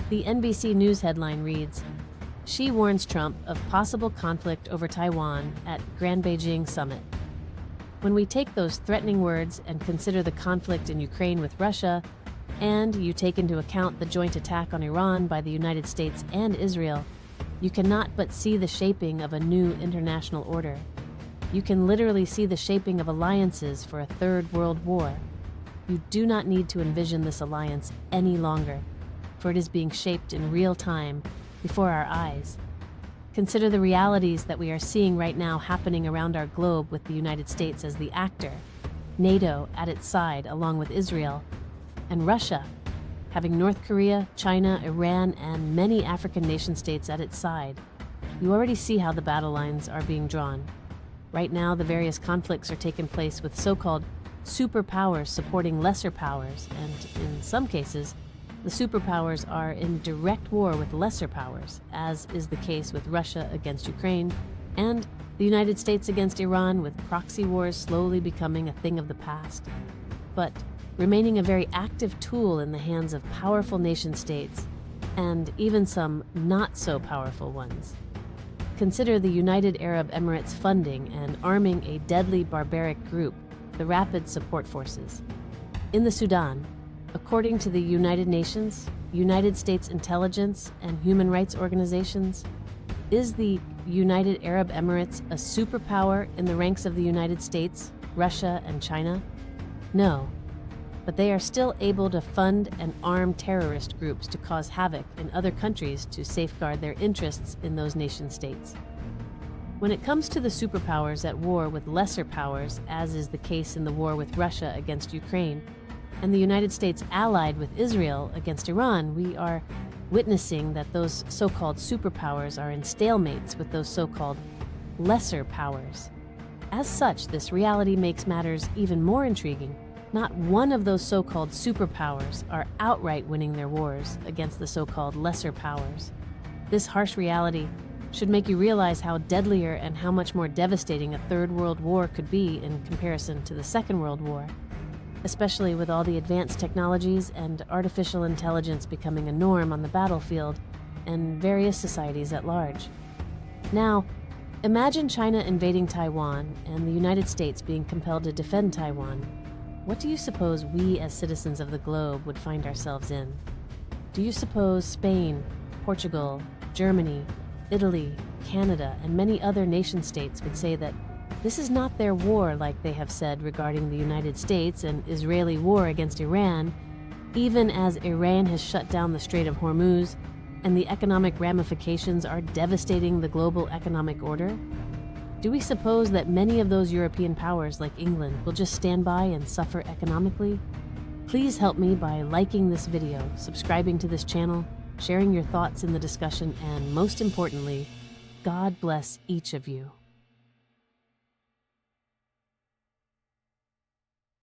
The NBC News headline reads, Xi warns Trump of possible conflict over Taiwan at Grand Beijing Summit. When we take those threatening words and consider the conflict in Ukraine with Russia, and you take into account the joint attack on Iran by the United States and Israel, you cannot but see the shaping of a new international order. You can literally see the shaping of alliances for a third world war. You do not need to envision this alliance any longer, for it is being shaped in real time before our eyes. Consider the realities that we are seeing right now happening around our globe with the United States as the actor, NATO at its side along with Israel, and Russia, having North Korea, China, Iran, and many African nation-states at its side. You already see how the battle lines are being drawn. Right now, the various conflicts are taking place with so-called superpowers supporting lesser powers, and in some cases, the superpowers are in direct war with lesser powers, as is the case with Russia against Ukraine, and the United States against Iran, with proxy wars slowly becoming a thing of the past, but remaining a very active tool in the hands of powerful nation-states, and even some not-so-powerful ones. Consider the United Arab Emirates funding and arming a deadly barbaric group, the Rapid Support Forces. In the Sudan, according to the United Nations, United States intelligence, and human rights organizations, is the United Arab Emirates a superpower in the ranks of the United States, Russia, and China? No, but they are still able to fund and arm terrorist groups to cause havoc in other countries to safeguard their interests in those nation-states. When it comes to the superpowers at war with lesser powers, as is the case in the war with Russia against Ukraine, and the United States allied with Israel against Iran, we are witnessing that those so-called superpowers are in stalemates with those so-called lesser powers. As such, this reality makes matters even more intriguing. Not one of those so-called superpowers are outright winning their wars against the so-called lesser powers. This harsh reality should make you realize how deadlier and how much more devastating a Third World War could be in comparison to the Second World War, especially with all the advanced technologies and artificial intelligence becoming a norm on the battlefield and various societies at large. Now, imagine China invading Taiwan and the United States being compelled to defend Taiwan. What do you suppose we as citizens of the globe would find ourselves in? Do you suppose Spain, Portugal, Germany, Italy, Canada, and many other nation-states would say that this is not their war like they have said regarding the United States and Israeli war against Iran, even as Iran has shut down the Strait of Hormuz and the economic ramifications are devastating the global economic order? Do we suppose that many of those European powers like England will just stand by and suffer economically? Please help me by liking this video, subscribing to this channel, sharing your thoughts in the discussion, and most importantly, God bless each of you.